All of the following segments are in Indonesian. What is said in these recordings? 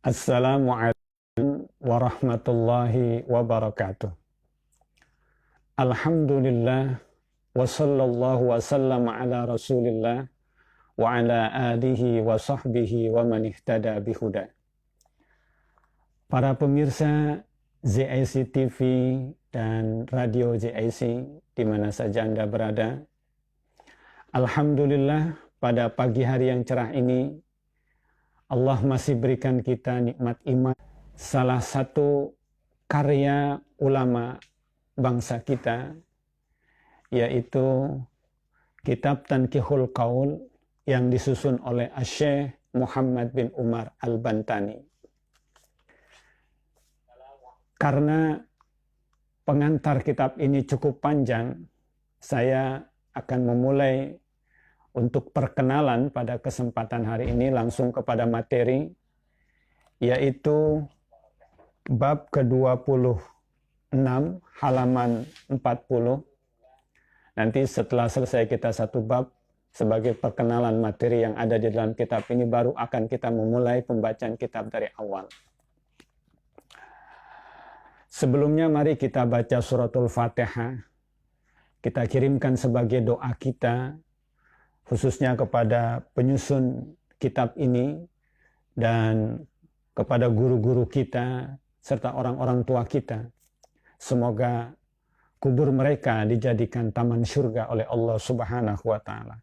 Assalamualaikum warahmatullahi wabarakatuh. Alhamdulillah wa sallallahu wa sallam ala rasulillah wa ala alihi wa sahbihi wa man ihtada bihuda. Para pemirsa ZIC TV dan Radio ZIC di mana saja Anda berada, alhamdulillah pada pagi hari yang cerah ini Allah masih berikan kita nikmat iman. Salah satu karya ulama bangsa kita yaitu kitab Tanqihul Qaul yang disusun oleh Syekh Muhammad bin Umar Al-Bantani. Karena pengantar kitab ini cukup panjang, saya akan memulai untuk perkenalan pada kesempatan hari ini langsung kepada materi, yaitu bab ke-26 halaman 40. Nanti setelah selesai kita satu bab sebagai perkenalan materi yang ada di dalam kitab ini, baru akan kita memulai pembacaan kitab dari awal. Sebelumnya mari kita baca suratul Fatihah. Kita kirimkan sebagai doa kita khususnya kepada penyusun kitab ini dan kepada guru-guru kita serta orang-orang tua kita. Semoga kubur mereka dijadikan taman surga oleh Allah Subhanahu wa taala.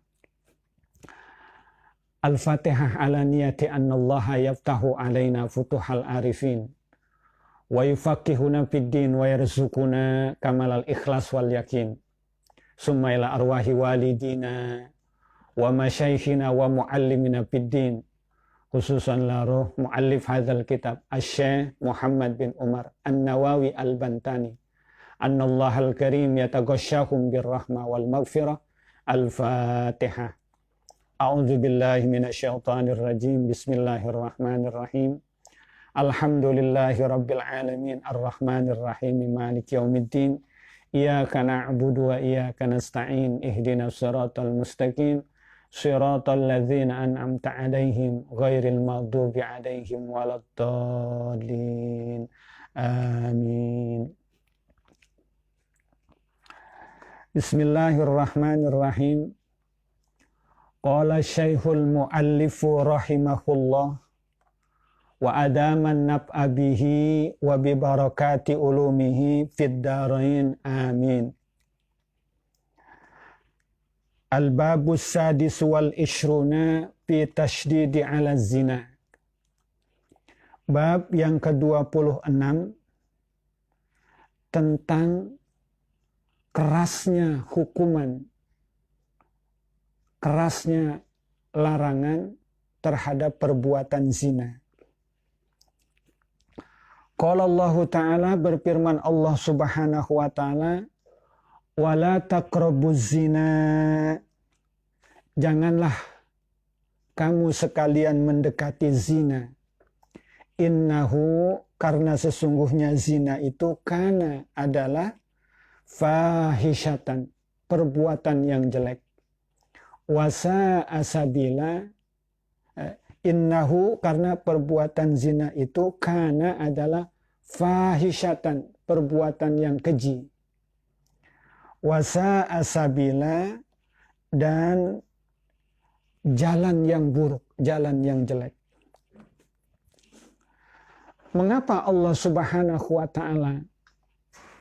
Al-Fatihah ala niyati annallaha yaftahu alaina futuhal arifin wa yufaqihuna fid din wa yarzuquna kamalal ikhlas wal yakin. Summa ila arwahi walidina wa masyaikhina wa muallimina fid din, khususan la ruh muallif hadzal kitab Syekh Muhammad bin Umar An-Nawawi Al-Bantani, annallahal karim yataghashshahum birrahmah wal maghfirah. Al-Fatihah. A'udzu billahi minasyaitonir rajim. Bismillahirrahmanirrahim. Alhamdulillahi rabbil alamin arrahmanir rahim maliki yaumiddin. Iyyaka na'budu wa iyyaka nasta'in. Ihdinas siratal mustaqim. Shiratal ladzina an'amta 'alaihim ghairil maghdubi 'alaihim waladdallin. Amin. Bismillahirrahmanirrahim. Qala Syekhul Muallifu rahimahullah wa adaman naf'a bihi wa bi barakati ulumihi fid darain. Amin. Al-babus sadis wal ishruna fi tashdidi ala zina. Bab yang ke-26 tentang kerasnya hukuman, kerasnya larangan terhadap perbuatan zina. Qala Allah Ta'ala, berfirman Allah Subhanahu wa Ta'ala, wala taqrabuz zina, janganlah kamu sekalian mendekati zina. Innahu, karena sesungguhnya zina itu kana adalah fahisyatan, perbuatan yang jelek. Wasa asabila, innahu, karena perbuatan zina itu kana adalah fahisyatan, perbuatan yang keji. Wasa asabila, dan jalan yang buruk, jalan yang jelek. Mengapa Allah Subhanahu wa Ta'ala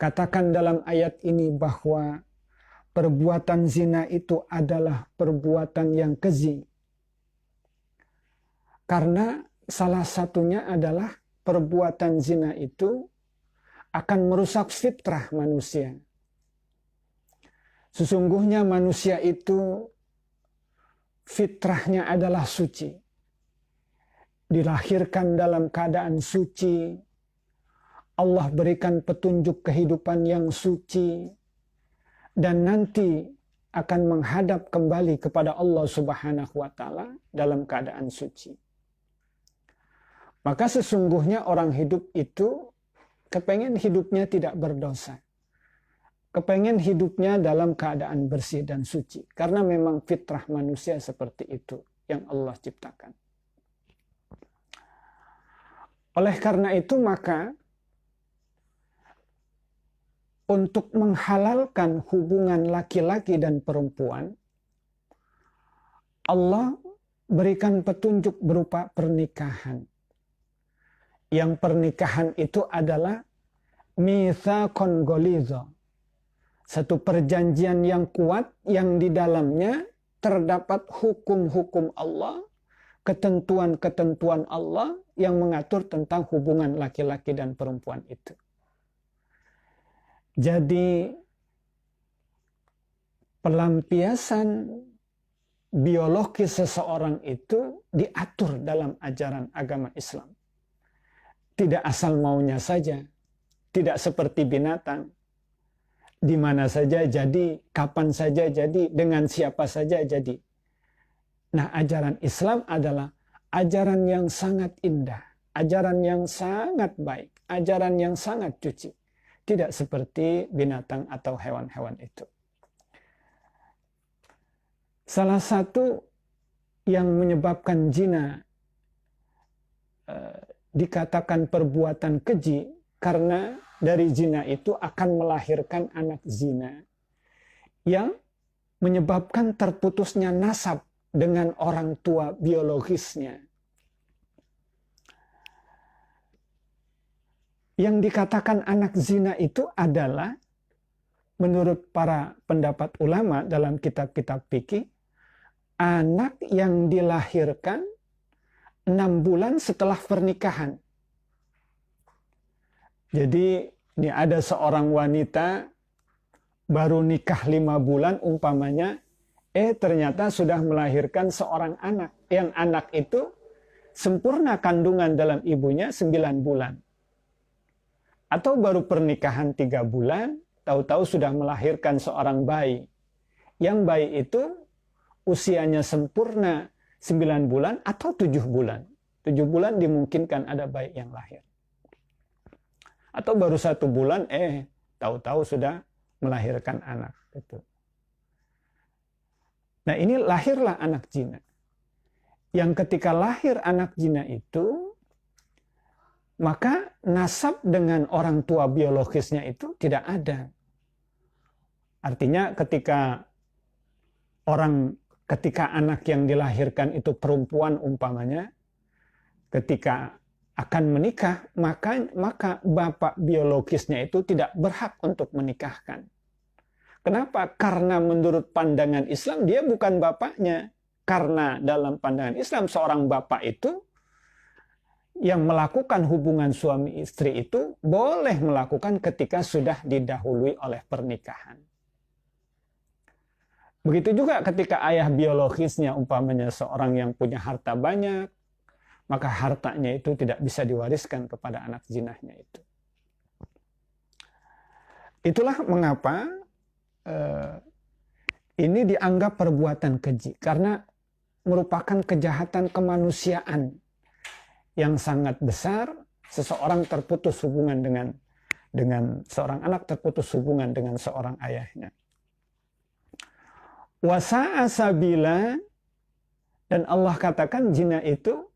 katakan dalam ayat ini bahwa perbuatan zina itu adalah perbuatan yang keji? Karena salah satunya adalah perbuatan zina itu akan merusak fitrah manusia. Sesungguhnya manusia itu fitrahnya adalah suci. Dilahirkan dalam keadaan suci. Allah berikan petunjuk kehidupan yang suci. Dan nanti akan menghadap kembali kepada Allah Subhanahu wa Ta'ala dalam keadaan suci. Maka sesungguhnya orang hidup itu kepengen hidupnya tidak berdosa. Kepengen hidupnya dalam keadaan bersih dan suci. Karena memang fitrah manusia seperti itu yang Allah ciptakan. Oleh karena itu maka untuk menghalalkan hubungan laki-laki dan perempuan, Allah berikan petunjuk berupa pernikahan. Yang pernikahan itu adalah mitsaqon ghalidha. Satu perjanjian yang kuat yang di dalamnya terdapat hukum-hukum Allah, ketentuan-ketentuan Allah yang mengatur tentang hubungan laki-laki dan perempuan itu. Jadi pelampiasan biologis seseorang itu diatur dalam ajaran agama Islam. Tidak asal maunya saja, tidak seperti binatang. Di mana saja jadi, kapan saja jadi, dengan siapa saja jadi. Nah, ajaran Islam adalah ajaran yang sangat indah, ajaran yang sangat baik, ajaran yang sangat suci. Tidak seperti binatang atau hewan-hewan itu. Salah satu yang menyebabkan zina dikatakan perbuatan keji karena dari zina itu akan melahirkan anak zina yang menyebabkan terputusnya nasab dengan orang tua biologisnya. Yang dikatakan anak zina itu adalah menurut para pendapat ulama dalam kitab-kitab fikih, anak yang dilahirkan 6 bulan setelah pernikahan. Jadi ini ada seorang wanita baru nikah 5 bulan umpamanya, ternyata sudah melahirkan seorang anak. Yang anak itu sempurna kandungan dalam ibunya 9 bulan. Atau baru pernikahan 3 bulan, tahu-tahu sudah melahirkan seorang bayi. Yang bayi itu usianya sempurna 9 bulan atau 7 bulan. 7 bulan dimungkinkan ada bayi yang lahir. Atau baru 1 bulan, tahu-tahu sudah melahirkan anak. Gitu. Nah, ini lahirlah anak zina. Yang ketika lahir anak zina itu, maka nasab dengan orang tua biologisnya itu tidak ada. Artinya ketika anak yang dilahirkan itu perempuan umpamanya, ketika akan menikah, maka bapak biologisnya itu tidak berhak untuk menikahkan. Kenapa? Karena menurut pandangan Islam dia bukan bapaknya. Karena dalam pandangan Islam seorang bapak itu yang melakukan hubungan suami istri itu boleh melakukan ketika sudah didahului oleh pernikahan. Begitu juga ketika ayah biologisnya umpamanya seorang yang punya harta banyak, maka hartanya itu tidak bisa diwariskan kepada anak zinahnya itu. Itulah mengapa ini dianggap perbuatan keji, karena merupakan kejahatan kemanusiaan yang sangat besar. Seseorang terputus hubungan dengan seorang anak, terputus hubungan dengan seorang ayahnya. Wasa'a sabila, dan Allah katakan zina itu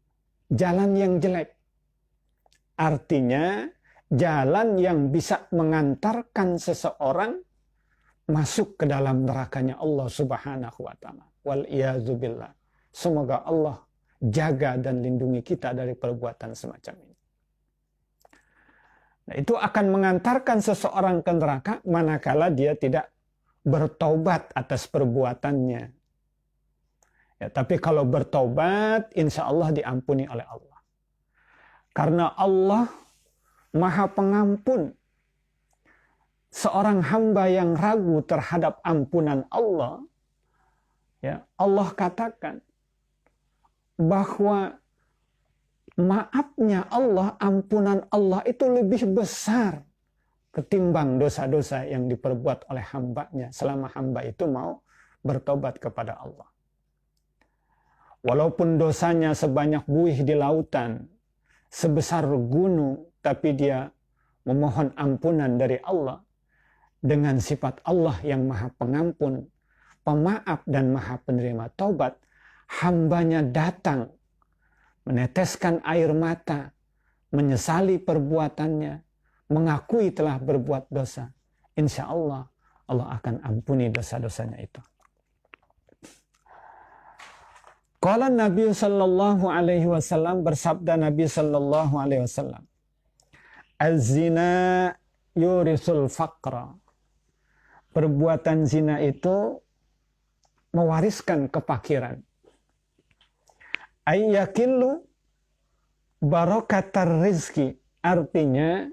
jalan yang jelek. Artinya jalan yang bisa mengantarkan seseorang masuk ke dalam nerakanya Allah Subhanahu wa taala. Wal iyadzubillah. Semoga Allah jaga dan lindungi kita dari perbuatan semacam ini. Nah, itu akan mengantarkan seseorang ke neraka manakala dia tidak bertobat atas perbuatannya. Ya, tapi kalau bertobat, insya Allah diampuni oleh Allah. Karena Allah Maha Pengampun. Seorang hamba yang ragu terhadap ampunan Allah, ya, Allah katakan bahwa maafnya Allah, ampunan Allah itu lebih besar ketimbang dosa-dosa yang diperbuat oleh hambanya selama hamba itu mau bertobat kepada Allah. Walaupun dosanya sebanyak buih di lautan, sebesar gunung, tapi dia memohon ampunan dari Allah dengan sifat Allah yang Maha Pengampun, pemaaf dan Maha Penerima taubat. Hambanya datang, meneteskan air mata, menyesali perbuatannya, mengakui telah berbuat dosa, insya Allah Allah akan ampuni dosa-dosanya itu. Qala Nabi sallallahu alaihi wasallam, bersabda Nabi sallallahu alaihi wasallam, az-zina yurisul faqra. Perbuatan zina itu mewariskan kefakiran. Ayyakillu barokatar rizki, artinya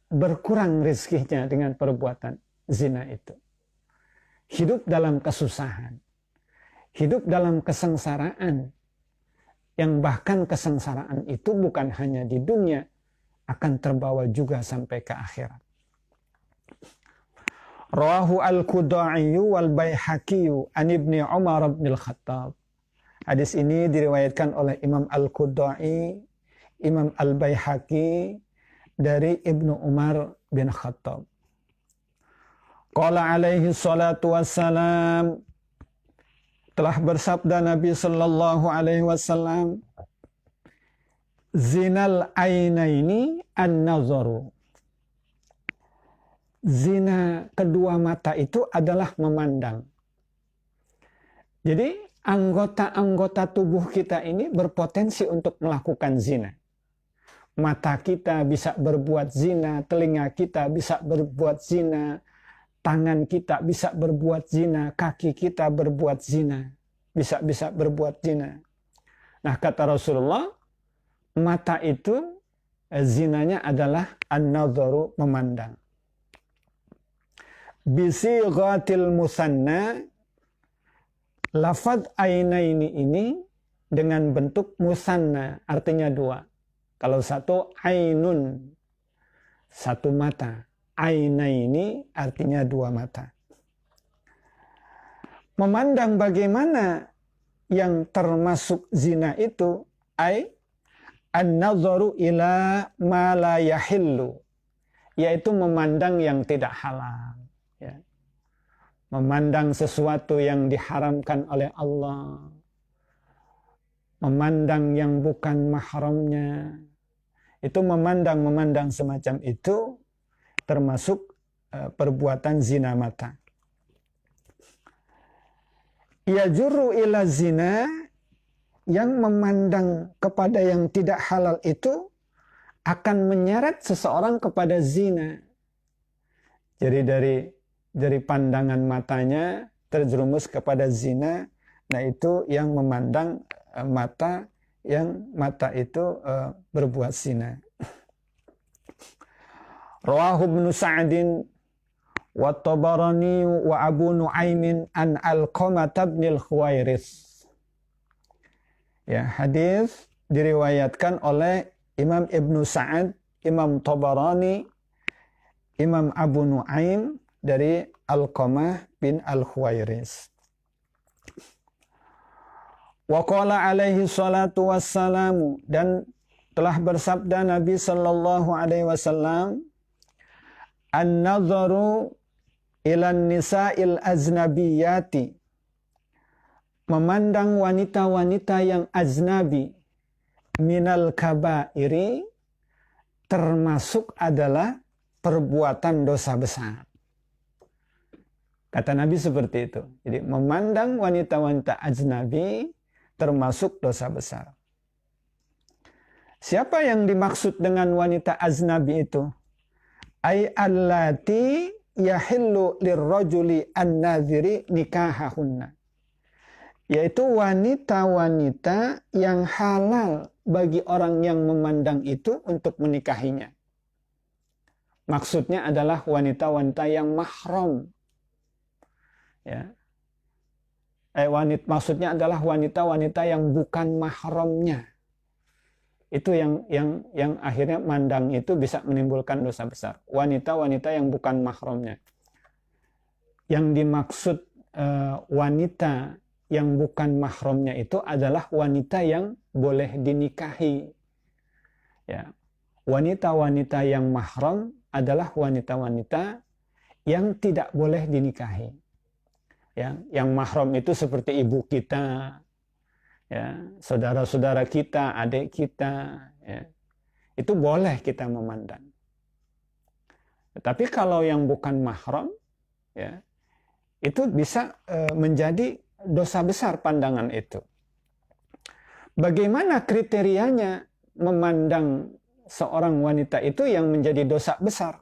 berkurang rizkinya dengan perbuatan zina itu. Hidup dalam kesusahan, hidup dalam kesengsaraan, yang bahkan kesengsaraan itu bukan hanya di dunia, akan terbawa juga sampai ke akhirat. Rawahu al-Qudai wal Baihaqi an Ibni Umar bin Al-Khattab. Hadis ini diriwayatkan oleh Imam Al-Qudai, Imam Al-Baihaqi dari Ibnu Umar bin Khattab. Qala alaihi salatu wassalam, telah bersabda Nabi sallallahu alaihi wasallam, zinal ainaini an-nazaru. Zina kedua mata itu adalah memandang. Jadi anggota-anggota tubuh kita ini berpotensi untuk melakukan zina. Mata kita bisa berbuat zina, telinga kita bisa berbuat zina, tangan kita bisa berbuat zina, kaki kita berbuat zina, bisa berbuat zina. Nah, kata Rasulullah, mata itu zinanya adalah an-nadharu, memandang. Bisighatil musanna, lafadz ainaini ini dengan bentuk musanna, artinya dua. Kalau satu ainun, satu mata. Ainaini artinya dua mata. Memandang bagaimana yang termasuk zina itu, an-nadharu ila ma la yahillu, yaitu memandang yang tidak halal. Ya. Memandang sesuatu yang diharamkan oleh Allah, memandang yang bukan mahramnya, itu memandang semacam itu termasuk perbuatan zina mata. Yajurru ila zina, yang memandang kepada yang tidak halal itu akan menyeret seseorang kepada zina. Jadi dari pandangan matanya terjerumus kepada zina. Nah, itu yang memandang mata, yang mata itu berbuat zina. Rawahu Ibnu Sa'din wa Tabarani wa Abu Nu'aimin an Alqamah bin Al-Khuwairis. Ya, hadis diriwayatkan oleh Imam Ibnu Sa'ad, Imam Tabarani, Imam Abu Nu'aim dari Alqamah bin Al-Khuwairis. Wa qala alaihi salatu wassalamu, dan telah bersabda Nabi sallallahu alaihi wasallam, an-nadharu ilan nisa'il aznabiyati, memandang wanita-wanita yang aznabi, minal kabairi, termasuk adalah perbuatan dosa besar. Kata Nabi seperti itu. Jadi memandang wanita-wanita ajnabi termasuk dosa besar. Siapa yang dimaksud dengan wanita ajnabi itu? Ay allati yahillu lirrajuli an-nadhiri nikahahunna. Yaitu wanita-wanita yang halal bagi orang yang memandang itu untuk menikahinya. Maksudnya adalah wanita-wanita yang mahram. Ya. Maksudnya adalah wanita-wanita yang bukan mahramnya. Itu yang akhirnya mandang itu bisa menimbulkan dosa besar. Wanita-wanita yang bukan mahramnya. Yang dimaksud wanita yang bukan mahramnya itu adalah wanita yang boleh dinikahi. Ya. Wanita-wanita yang mahram adalah wanita-wanita yang tidak boleh dinikahi. Ya, yang mahram itu seperti ibu kita, ya, saudara-saudara kita, adik kita, ya, itu boleh kita memandang. Tapi kalau yang bukan mahram, ya, itu bisa menjadi dosa besar pandangan itu. Bagaimana kriterianya memandang seorang wanita itu yang menjadi dosa besar?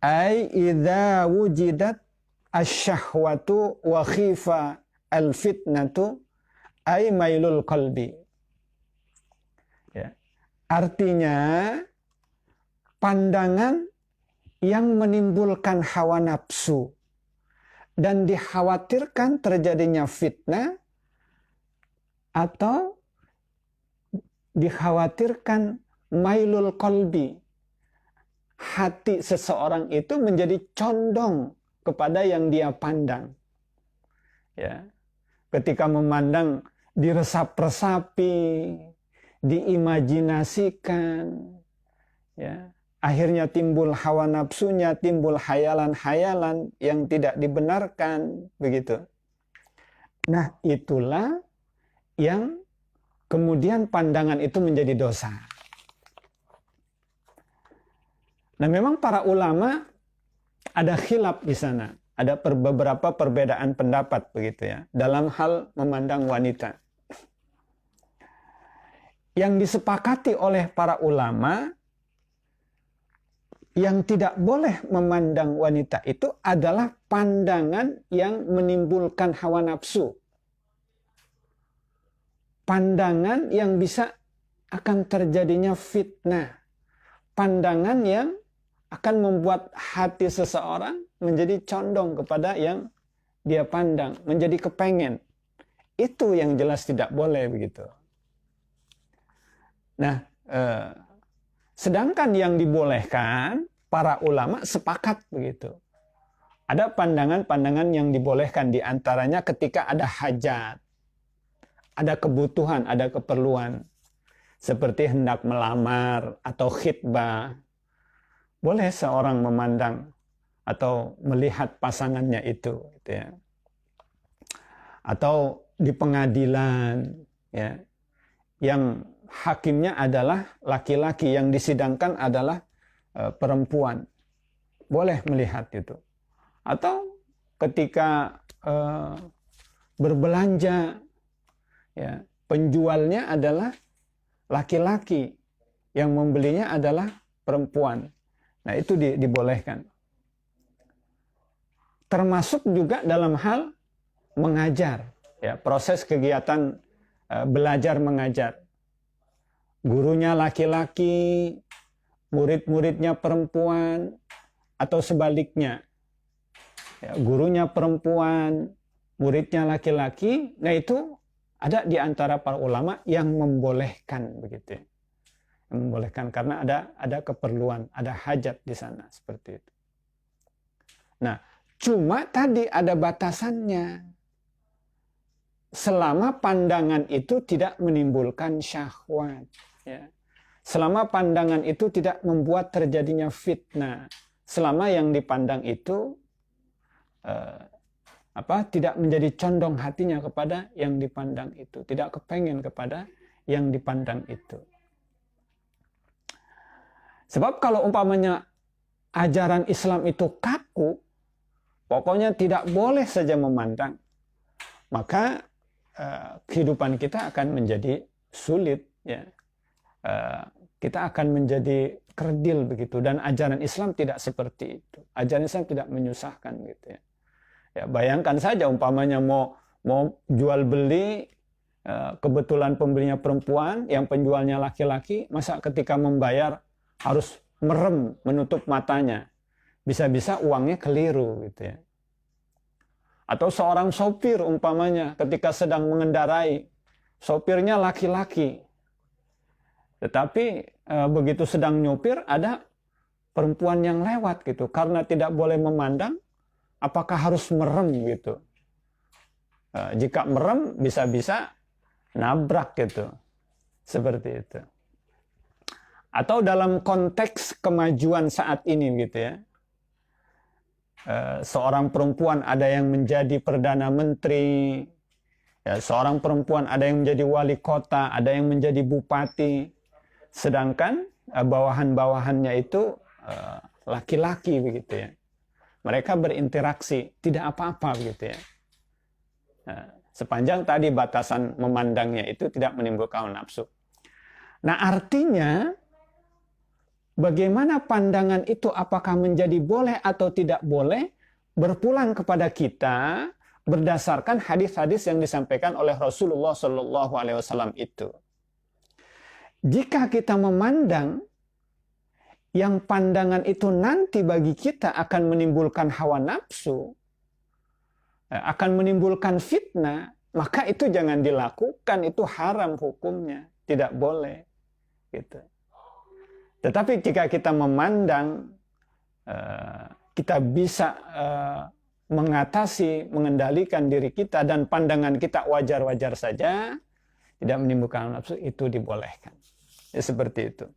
Ai idza wujidat asyahwatu wa khifa al-fitnatu ay mailul qalbi. Ya. Artinya pandangan yang menimbulkan hawa nafsu dan dikhawatirkan terjadinya fitnah atau dikhawatirkan mailul qalbi, hati seseorang itu menjadi condong kepada yang dia pandang. Ya. Ketika memandang diresap-resapi, diimajinasikan, ya, akhirnya timbul hawa nafsunya, timbul hayalan-hayalan yang tidak dibenarkan, begitu. Nah, itulah yang kemudian pandangan itu menjadi dosa. Nah, memang para ulama ada khilaf di sana, ada beberapa perbedaan pendapat, begitu ya, dalam hal memandang wanita. Yang disepakati oleh para ulama, yang tidak boleh memandang wanita itu adalah pandangan yang menimbulkan hawa nafsu. Pandangan yang bisa akan terjadinya fitnah. Pandangan yang akan membuat hati seseorang menjadi condong kepada yang dia pandang, menjadi kepengen. Itu yang jelas tidak boleh, begitu. Nah, sedangkan yang dibolehkan, para ulama sepakat, begitu. Ada pandangan-pandangan yang dibolehkan, diantaranya ketika ada hajat, ada kebutuhan, ada keperluan. Seperti hendak melamar atau khitbah. Boleh seorang memandang atau melihat pasangannya itu, gitu ya. Atau di pengadilan, ya, yang hakimnya adalah laki-laki, yang disidangkan adalah perempuan. Boleh melihat itu. Atau ketika berbelanja, ya, penjualnya adalah laki-laki, yang membelinya adalah perempuan. Nah, itu dibolehkan. Termasuk juga dalam hal mengajar, ya, proses kegiatan belajar mengajar. Gurunya laki-laki, murid-muridnya perempuan, atau sebaliknya. Ya, gurunya perempuan, muridnya laki-laki. Nah, itu ada di antara para ulama yang membolehkan, begitu. Membolehkan karena ada keperluan, ada hajat di sana, seperti itu. Nah, cuma tadi ada batasannya. Selama pandangan itu tidak menimbulkan syahwat, ya. Selama pandangan itu tidak membuat terjadinya fitnah, selama yang dipandang itu tidak menjadi condong hatinya kepada yang dipandang itu, tidak kepengen kepada yang dipandang itu. Sebab kalau umpamanya ajaran Islam itu kaku, pokoknya tidak boleh saja memandang, maka kehidupan kita akan menjadi sulit, ya. Kita akan menjadi kerdil, begitu. Dan ajaran Islam tidak seperti itu. Ajaran Islam tidak menyusahkan, gitu ya. Ya, bayangkan saja umpamanya mau jual beli, kebetulan pembelinya perempuan, yang penjualnya laki-laki, masa ketika membayar harus merem, menutup matanya. Bisa-bisa uangnya keliru, gitu ya. Atau seorang sopir umpamanya ketika sedang mengendarai, sopirnya laki-laki. Tetapi begitu sedang nyopir ada perempuan yang lewat, gitu. Karena tidak boleh memandang, apakah harus merem, gitu. Jika merem bisa-bisa nabrak, gitu. Seperti itu. Atau dalam konteks kemajuan saat ini, gitu ya. Seorang perempuan ada yang menjadi perdana menteri, ya, seorang perempuan ada yang menjadi wali kota, ada yang menjadi bupati. Sedangkan bawahan-bawahannya itu laki-laki begitu ya. Mereka berinteraksi, tidak apa-apa begitu ya. Sepanjang tadi batasan memandangnya itu tidak menimbulkan nafsu. Nah, artinya bagaimana pandangan itu apakah menjadi boleh atau tidak boleh berpulang kepada kita berdasarkan hadis-hadis yang disampaikan oleh Rasulullah Shallallahu Alaihi Wasallam itu. Jika kita memandang yang pandangan itu nanti bagi kita akan menimbulkan hawa nafsu, akan menimbulkan fitnah, maka itu jangan dilakukan, itu haram hukumnya, tidak boleh. Gitu. Tetapi jika kita memandang, kita bisa mengatasi, mengendalikan diri kita dan pandangan kita wajar-wajar saja, tidak menimbulkan nafsu, itu dibolehkan. Ya, seperti itu.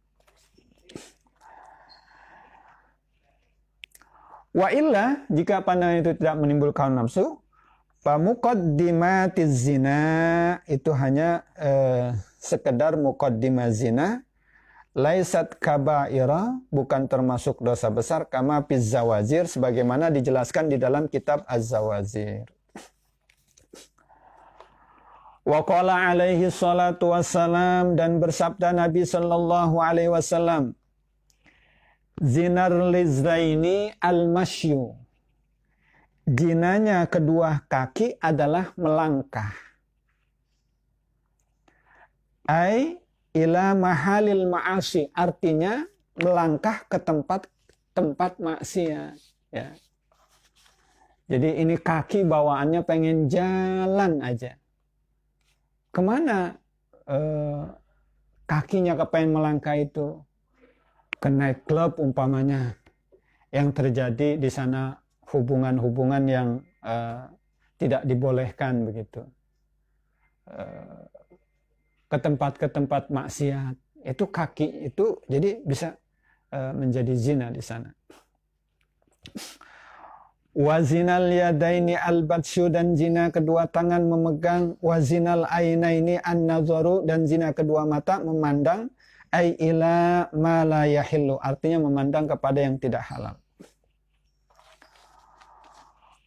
Wa illa, jika pandangan itu tidak menimbulkan nafsu, famuqaddimatiz zina, itu hanya sekedar muqaddimah zina, laisat kabaira, bukan termasuk dosa besar, kama fiz zawazir, sebagaimana dijelaskan di dalam kitab Az-Zawazir. Wa qala alaihi salatu wassalam, dan bersabda Nabi sallallahu alaihi wasallam, zinar lizaini al-masyu, zinanya kedua kaki adalah melangkah. Ai ila mahalil ma'asi, artinya melangkah ke tempat maksiat. Ya. Jadi ini kaki bawaannya pengen jalan aja. Kemana kakinya kepengen melangkah itu? Ke nightclub umpamanya, yang terjadi di sana hubungan-hubungan yang tidak dibolehkan begitu, ke tempat maksiat, itu kaki itu jadi bisa menjadi zina di sana. Wazinal yadaini al-batsyu, dan zina kedua tangan memegang, wazinal ainaini an-nazaru, dan zina kedua mata memandang, ai ila ma la yahillu, artinya memandang kepada yang tidak halal.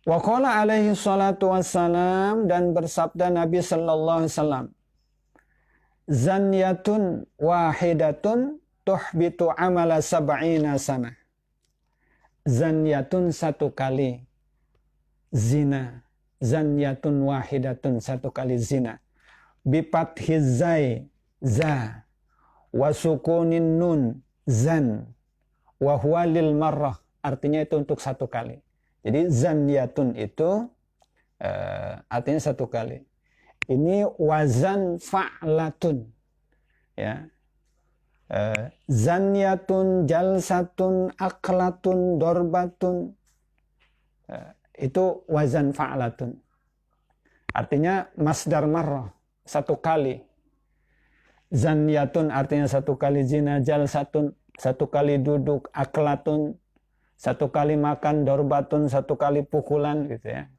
Wa qala alaihi salatu wassalam, dan bersabda Nabi sallallahu alaihi wasallam, zanyatun wahidatun tuhbitu amala sab'ina sana. Zanyatun satu kali zina, zanyatun wahidatun satu kali zina, bifathhiz zai za, wa sukunin nun zan, wa huwa lil marrah, artinya itu untuk satu kali. Jadi zanyatun itu artinya satu kali. Ini wazan fa'latun, ya. Zanyatun, jalsatun, aklatun, dorbatun, itu wazan fa'latun. Artinya masdar marrah, satu kali. Zanyatun artinya satu kali zina, jalsatun satu kali duduk, aklatun satu kali makan, dorbatun satu kali pukulan, gitu ya.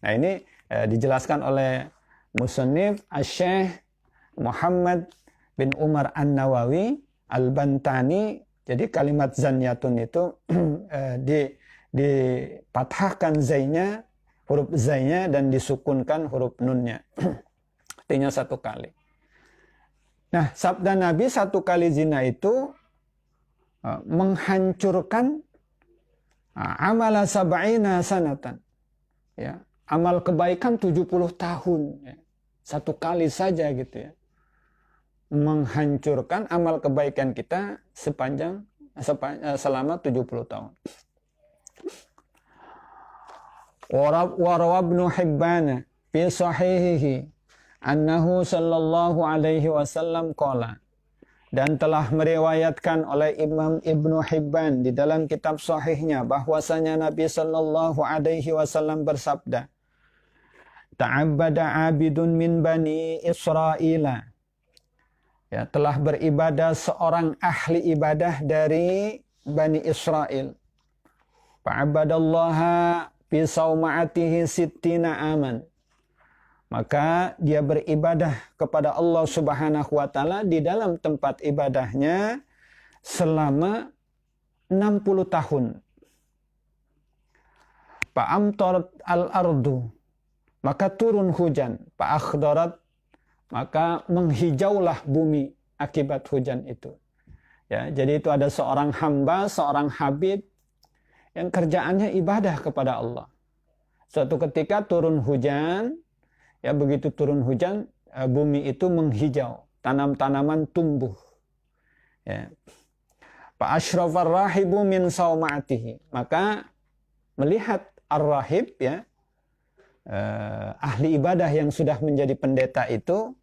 Nah, ini dijelaskan oleh Musannif Asy-Syaikh Muhammad bin Umar An-Nawawi Al-Bantani. Jadi kalimat zanyatun itu dipatahkan zainya, huruf zainya, dan disukunkan huruf nunnya. Artinya satu kali. Nah, sabda Nabi satu kali zina itu menghancurkan amala sab'ina sanatan. Ya, amal kebaikan 70 tahun. Ya. Satu kali saja gitu ya. Menghancurkan amal kebaikan kita selama 70 tahun. Wa Ibnu Hibban fi sahihihi annahu sallallahu alaihi wasallam qala, dan telah meriwayatkan oleh Imam Ibnu Hibban di dalam kitab sahihnya bahwasanya Nabi sallallahu alaihi wasallam bersabda, ta'abbada 'abidun min bani Israila, ya, telah beribadah seorang ahli ibadah dari Bani Israel. Fa'abadallaha fi sauma'atihi sittina aman. maka dia beribadah kepada Allah Subhanahu wa taala di dalam tempat ibadahnya selama 60 tahun. Fa'amtarat al-ardu, maka turun hujan. Fa'akhdarat, maka menghijaulah bumi akibat hujan itu. Ya, jadi itu ada seorang hamba, seorang habib yang kerjaannya ibadah kepada Allah. Suatu ketika turun hujan, ya begitu turun hujan, bumi itu menghijau, tanam-tanaman tumbuh. Ya. Fa asyrafar rahibu min saumatihi, maka melihat ar-rahib, ya, ahli ibadah yang sudah menjadi pendeta itu,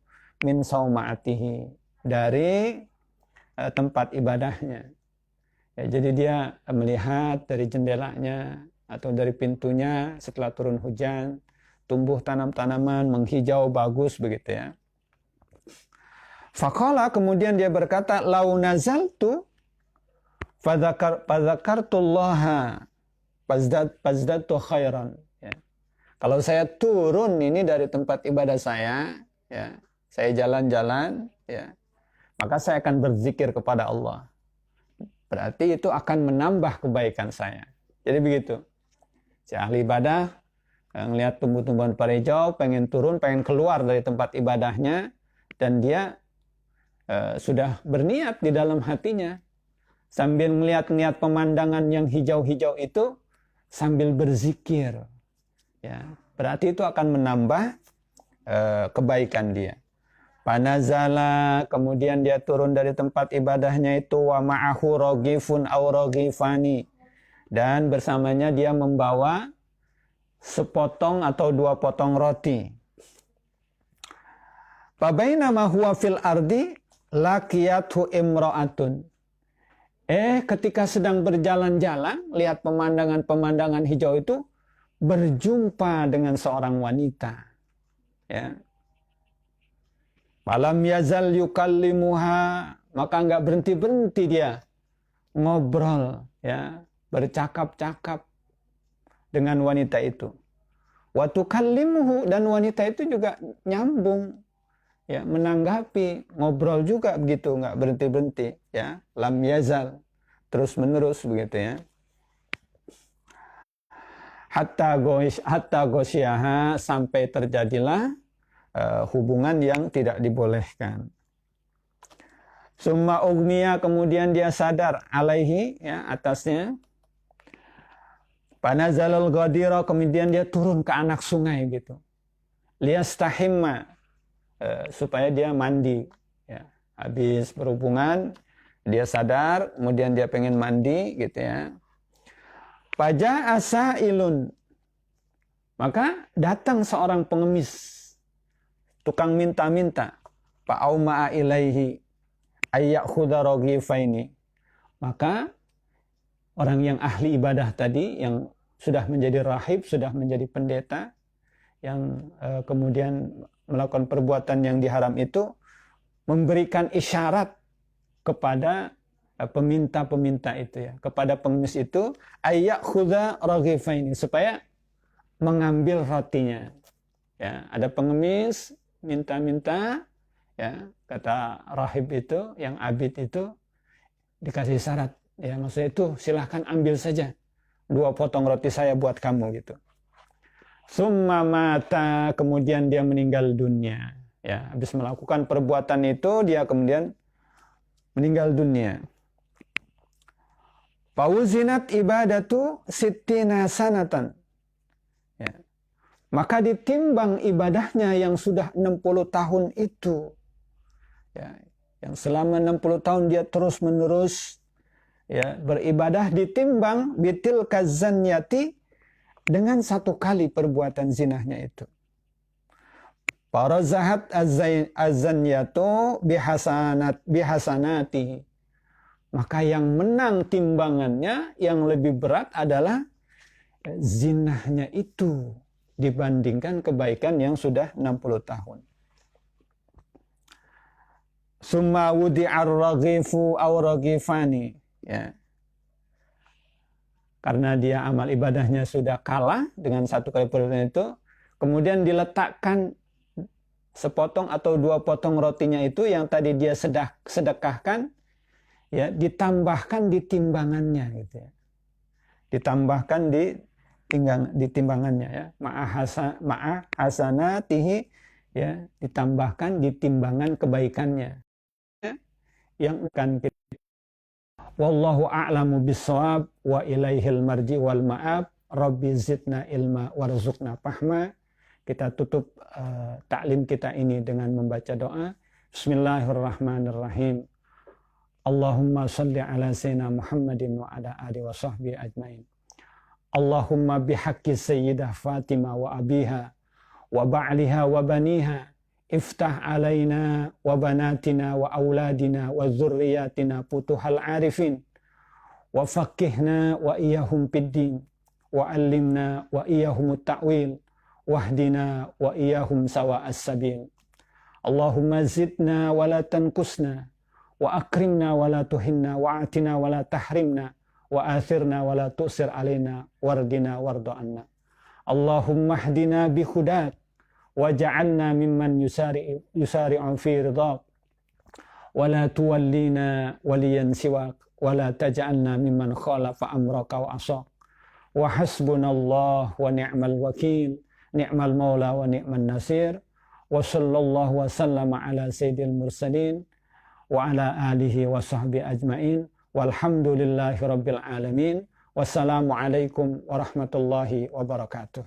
min saumatihi, dari tempat ibadahnya. Ya, jadi dia melihat dari jendelanya atau dari pintunya setelah turun hujan, tumbuh tanam-tanaman, menghijau, bagus begitu ya. Faqala, kemudian dia berkata, lau nazaltu fadzakartullaha fazdadtu khairan. Ya. Kalau saya turun ini dari tempat ibadah saya, ya, saya jalan-jalan, ya, maka saya akan berzikir kepada Allah. Berarti itu akan menambah kebaikan saya. Jadi begitu. Si ahli ibadah ngelihat tumbuh-tumbuhan parejau, pengen turun, pengen keluar dari tempat ibadahnya, dan dia sudah berniat di dalam hatinya sambil melihat-lihat pemandangan yang hijau-hijau itu sambil berzikir. Ya, berarti itu akan menambah kebaikan dia. Panazala, kemudian dia turun dari tempat ibadahnya itu, wa ma'ahu ragifun aw ragifani, dan bersamanya dia membawa sepotong atau 2 potong roti. Fabainama huwa fil ardi laqiyathu imra'atun. Ketika sedang berjalan-jalan, lihat pemandangan-pemandangan hijau itu, berjumpa dengan seorang wanita. Ya. Falam yazal yukallimuha, maka enggak berhenti-berhenti dia ngobrol, ya, bercakap-cakap dengan wanita itu. Wa tukallimuhu, dan wanita itu juga nyambung, ya, menanggapi, ngobrol juga begitu, enggak berhenti-berhenti, ya. Lam yazal, terus-menerus begitu ya. Hatta gosyaha, sampai terjadilah hubungan yang tidak dibolehkan. Summa ugmiya, kemudian dia sadar, alaihi, ya, atasnya. Panazalul ghadira, kemudian dia turun ke anak sungai gitu. Liyastahimma, supaya dia mandi. Ya. Habis berhubungan, dia sadar, kemudian dia pengen mandi gitu ya. Faja'a sa'ilun, maka datang seorang pengemis, tukang minta-minta. Fa'auma'a ilaihi ayyakhudha ragifaini, maka orang yang ahli ibadah tadi, yang sudah menjadi rahib, sudah menjadi pendeta, yang kemudian melakukan perbuatan yang diharam itu, memberikan isyarat kepada peminta-peminta itu, ya, kepada pengemis itu, ayyakhudha ragifaini, supaya mengambil rotinya. Ya, ada pengemis minta-minta, ya, kata rahib itu, yang abid itu, dikasih syarat, ya, maksudnya itu silahkan ambil saja 2 potong roti saya buat kamu gitu. Summa mata, kemudian dia meninggal dunia, ya, habis melakukan perbuatan itu dia kemudian meninggal dunia. Fauzinat ibadatu sittina sanatan, ya, maka ditimbang ibadahnya yang sudah 60 tahun itu, ya, yang selama 60 tahun dia terus-menerus, ya, beribadah, ditimbang bitil kazanyati, dengan 1 kali perbuatan zinahnya itu. Farazahat azanyatu bihasanati, maka yang menang timbangannya, yang lebih berat adalah zinahnya itu dibandingkan kebaikan yang sudah 60 tahun. Summa wudi'ar ragifu aw ragifani, ya. Karena dia amal ibadahnya sudah kalah dengan 1 kali perbuatan itu, kemudian diletakkan sepotong atau 2 potong rotinya itu yang tadi dia sedekahkan, ya, ditambahkan di timbangannya gitu ya. Ditambahkan di timbangannya ya. Ma'a hasanatihi, ya, ditambahkan di timbangan kebaikannya. Ya, yang akan kita wallahu a'lamu bissawab wa ilaihil marji wal ma'ab rabbi zidna ilma warzuqna fahma. Kita tutup taklim kita ini dengan membaca doa. Bismillahirrahmanirrahim. Allahumma salli ala sayyidina Muhammadin wa ala alihi wa sahbihi ajmain. Allahumma bihaqqi sayyidah Fatimah wa abiha wa ba'liha wa baniha iftah alaina wa banatina wa auladina wa dzurriyyatina futuhal arifin wa faqihna wa iyahum fid din wa allimna wa iyahum at-ta'wil wahdina wa iyahum sawa'as sabil. Allahumma zidna wa la tanqusna wa akrimna wa la tuhinna wa atina wa la tahrimna wa athirna wa la tu'sir alaina wardina warda anna. Allahumma hdina bi hudak wa ja'alna mimman yusari'u fi ridak wa la tuwallina waliyan siwak wa la taj'alna mimman khalafa amraka wa asak. Wa hasbunallah wa ni'mal wakil, ni'mal maula wa ni'man nasir. Wa sallallahu wa sallama ala sayyidil mursalin wa ala alihi wa sahbihi ajmain. Walhamdulillahi rabbil alamin. Wassalamualaikum warahmatullahi wabarakatuh.